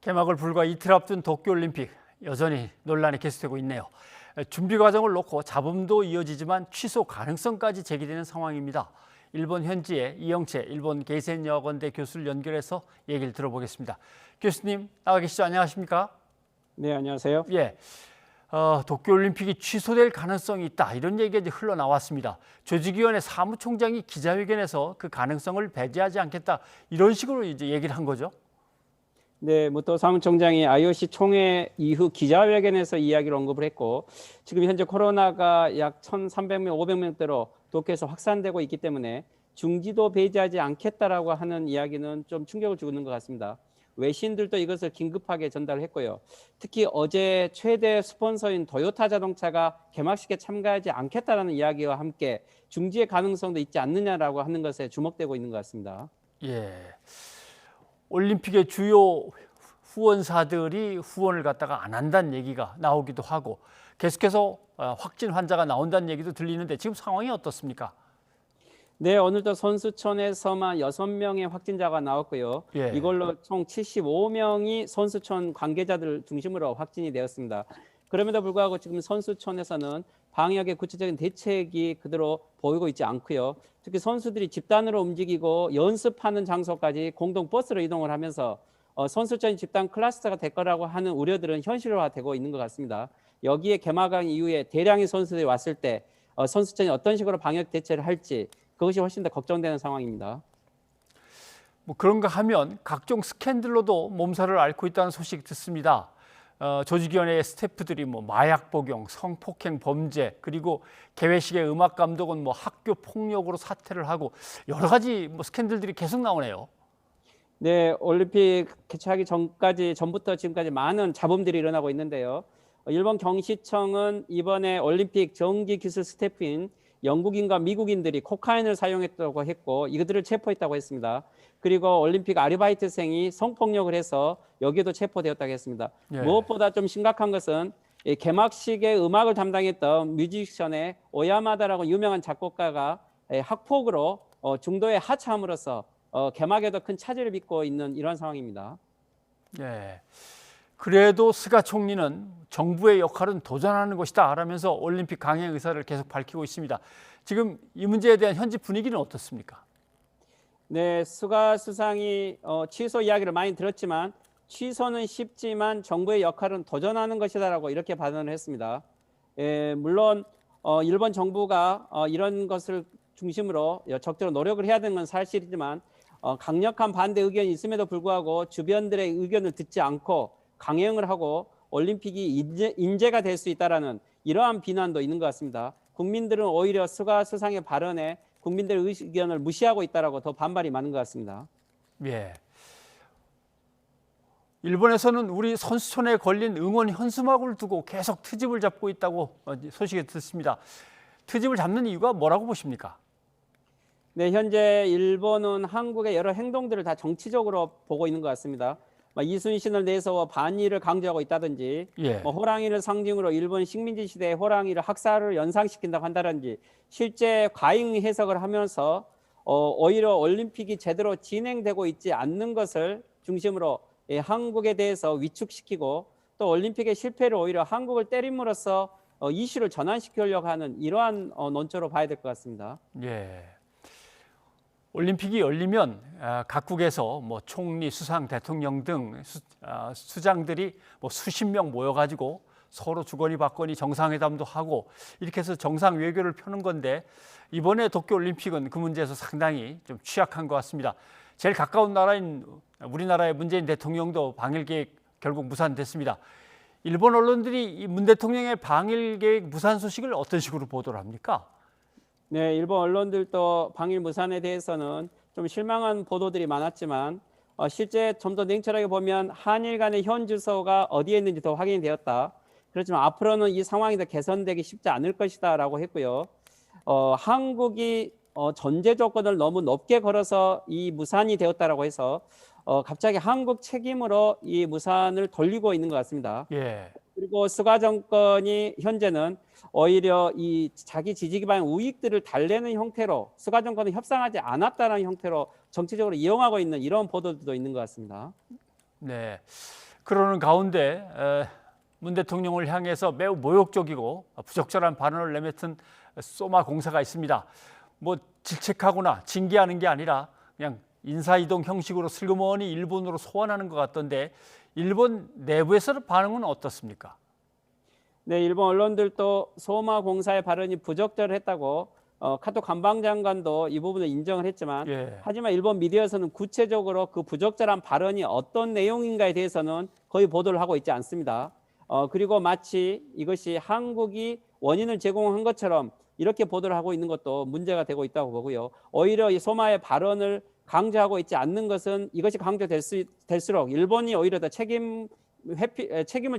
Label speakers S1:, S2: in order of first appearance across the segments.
S1: 개막을 불과 이틀 앞둔 도쿄올림픽, 여전히 논란이 계속되고 있네요. 준비 과정을 놓고 잡음도 이어지지만 취소 가능성까지 제기되는 상황입니다. 일본 현지의 이영채 일본 게이센 여건대 교수를 연결해서 얘기를 들어보겠습니다. 교수님 나와 계시죠? 안녕하십니까?
S2: 네, 안녕하세요.
S1: 예, 도쿄올림픽이 취소될 가능성이 있다, 이런 얘기가 이제 흘러나왔습니다. 조직위원회 사무총장이 기자회견에서 그 가능성을 배제하지 않겠다, 이런 식으로 이제 얘기를 한 거죠.
S2: 네, 무토 사무총장이 IOC 총회 이후 기자회견에서 이야기를 언급을 했고, 지금 현재 코로나가 약 1,300명, 500명대로 도쿄에서 확산되고 있기 때문에 중지도 배제하지 않겠다라고 하는 이야기는 좀 충격을 주고 있는 것 같습니다. 외신들도 이것을 긴급하게 전달했고요. 특히 어제 최대 스폰서인 도요타 자동차가 개막식에 참가하지 않겠다라는 이야기와 함께 중지의 가능성도 있지 않느냐라고 하는 것에 주목되고 있는 것 같습니다.
S1: 예. 올림픽의 주요 후원사들이 후원을 갖다가 안 한다는 얘기가 나오기도 하고, 계속해서 확진 환자가 나온다는 얘기도 들리는데 지금 상황이 어떻습니까?
S2: 네, 오늘도 선수촌에서만 6명의 확진자가 나왔고요.
S1: 예.
S2: 이걸로 총 75명이 선수촌 관계자들 중심으로 확진이 되었습니다. 그럼에도 불구하고 지금 선수촌에서는 방역의 구체적인 대책이 그대로 보이고 있지 않고요. 특히 선수들이 집단으로 움직이고 연습하는 장소까지 공동 버스로 이동을 하면서 선수촌이 집단 클러스터가 될 거라고 하는 우려들은 현실화되고 있는 것 같습니다. 여기에 개막한 이후에 대량의 선수들이 왔을 때 선수촌이 어떤 식으로 방역 대처를 할지, 그것이 훨씬 더 걱정되는 상황입니다.
S1: 뭐 그런가 하면 각종 스캔들로도 몸살을 앓고 있다는 소식 듣습니다. 조직위원회의 스태프들이 뭐 마약 복용, 성폭행 범죄, 그리고 개회식의 음악 감독은 뭐 학교 폭력으로 사퇴를 하고, 여러 가지 뭐 스캔들들이 계속 나오네요.
S2: 네, 올림픽 개최하기 전부터 지금까지 많은 잡음들이 일어나고 있는데요. 일본 경시청은 이번에 올림픽 정기기술 스태프인 영국인과 미국인들이 코카인을 사용했다고 했고, 이들을 체포했다고 했습니다. 그리고 올림픽 아르바이트생이 성폭력을 해서 여기에도 체포되었다고 했습니다.
S1: 예.
S2: 무엇보다 좀 심각한 것은 개막식의 음악을 담당했던 뮤지션의 오야마다라고 유명한 작곡가가 학폭으로 중도에 하차함으로써 개막에도 큰 차질을 빚고 있는 이런 상황입니다.
S1: 예. 그래도 스가 총리는 정부의 역할은 도전하는 것이다 라면서 올림픽 강행 의사를 계속 밝히고 있습니다. 지금 이 문제에 대한 현지 분위기는 어떻습니까?
S2: 네, 스가 수상이 취소 이야기를 많이 들었지만, 취소는 쉽지만 정부의 역할은 도전하는 것이다라고 이렇게 발언을 했습니다. 물론 일본 정부가 이런 것을 중심으로 적극적으로 노력을 해야 되는 건 사실이지만, 강력한 반대 의견이 있음에도 불구하고 주변들의 의견을 듣지 않고 강행을 하고 올림픽이 인재가 될 수 있다라는 이러한 비난도 있는 것 같습니다. 국민들은 오히려 스가 수상의 발언에 국민들의 의견을 무시하고 있다라고 더 반발이 많은 것 같습니다.
S1: 예. 일본에서는 우리 선수촌에 걸린 응원 현수막을 두고 계속 트집을 잡고 있다고 소식이 듣습니다. 트집을 잡는 이유가 뭐라고 보십니까?
S2: 네, 현재 일본은 한국의 여러 행동들을 다 정치적으로 보고 있는 것 같습니다. 이순신을 내세워 반일을 강조하고 있다든지,
S1: 예.
S2: 호랑이를 상징으로 일본 식민지 시대의 호랑이를 학살을 연상시킨다고 한다든지, 실제 과잉 해석을 하면서 오히려 올림픽이 제대로 진행되고 있지 않는 것을 중심으로 한국에 대해서 위축시키고, 또 올림픽의 실패를 오히려 한국을 때림으로써 이슈를 전환시키려고 하는 이러한 논조로 봐야 될 것 같습니다.
S1: 예. 올림픽이 열리면 각국에서 뭐 총리, 수상, 대통령 등 수장들이 뭐 수십 명 모여가지고 서로 주거니 받거니 정상회담도 하고, 이렇게 해서 정상 외교를 펴는 건데, 이번에 도쿄올림픽은 그 문제에서 상당히 좀 취약한 것 같습니다. 제일 가까운 나라인 우리나라의 문재인 대통령도 방일 계획 결국 무산됐습니다. 일본 언론들이 이 문 대통령의 방일 계획 무산 소식을 어떤 식으로 보도를 합니까?
S2: 네, 일본 언론들도 방일 무산에 대해서는 좀 실망한 보도들이 많았지만, 실제 좀 더 냉철하게 보면 한일 간의 현 주소가 어디에 있는지 더 확인이 되었다. 그렇지만 앞으로는 이 상황이 더 개선되기 쉽지 않을 것이다라고 했고요. 한국이 전제 조건을 너무 높게 걸어서 이 무산이 되었다라고 해서 갑자기 한국 책임으로 이 무산을 돌리고 있는 것 같습니다.
S1: 예.
S2: 그리고 스가 정권이 현재는 오히려 이 자기 지지 기반의 우익들을 달래는 형태로 스가 정권은 협상하지 않았다는 형태로 정치적으로 이용하고 있는 이런 보도들도 있는 것 같습니다.
S1: 네. 그러는 가운데 문 대통령을 향해서 매우 모욕적이고 부적절한 발언을 내뱉은 소마 공사가 있습니다. 뭐 질책하거나 징계하는 게 아니라 그냥 인사이동 형식으로 슬그머니 일본으로 소환하는 것 같던데 일본 내부에서는 반응은 어떻습니까?
S2: 네, 일본 언론들도 소마 공사의 발언이 부적절했다고 카토 관방장관도 이 부분을 인정을 했지만
S1: 예.
S2: 하지만 일본 미디어에서는 구체적으로 그 부적절한 발언이 어떤 내용인가에 대해서는 거의 보도를 하고 있지 않습니다. 그리고 마치 이것이 한국이 원인을 제공한 것처럼 이렇게 보도를 하고 있는 것도 문제가 되고 있다고 보고요. 오히려 이 소마의 발언을 강조하고 있지 않는 것은 이것이 강조될수록 일본이 오히려 더 책임을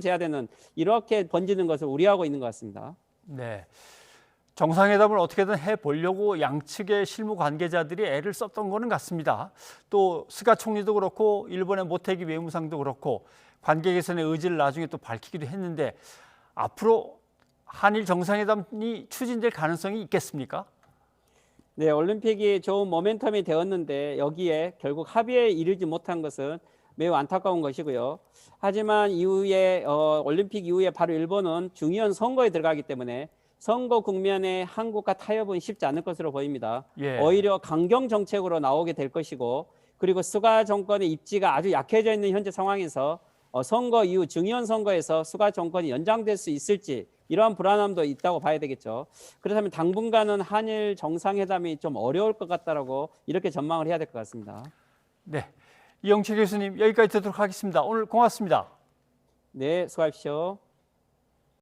S2: 져야 되는 이렇게 번지는 것을 우려하고 있는 것 같습니다.
S1: 네. 정상회담을 어떻게든 해보려고 양측의 실무 관계자들이 애를 썼던 거는 같습니다. 또 스가 총리도 그렇고 일본의 모테기 외무상도 그렇고 관계 개선의 의지를 나중에 또 밝히기도 했는데 앞으로 한일 정상회담이 추진될 가능성이 있겠습니까?
S2: 네, 올림픽이 좋은 모멘텀이 되었는데 여기에 결국 합의에 이르지 못한 것은 매우 안타까운 것이고요. 하지만 이후에 올림픽 이후에 바로 일본은 중요한 선거에 들어가기 때문에 선거 국면에 한국과 타협은 쉽지 않을 것으로 보입니다.
S1: 예.
S2: 오히려 강경 정책으로 나오게 될 것이고 그리고 스가 정권의 입지가 아주 약해져 있는 현재 상황에서 선거 이후 중요한 선거에서 스가 정권이 연장될 수 있을지 이러한 불안함도 있다고 봐야 되겠죠. 그렇다면 당분간은 한일 정상회담이 좀 어려울 것 같다라고 이렇게 전망을 해야 될 것 같습니다.
S1: 네. 이영채 교수님 여기까지 듣도록 하겠습니다. 오늘 고맙습니다.
S2: 네, 수고하십시오.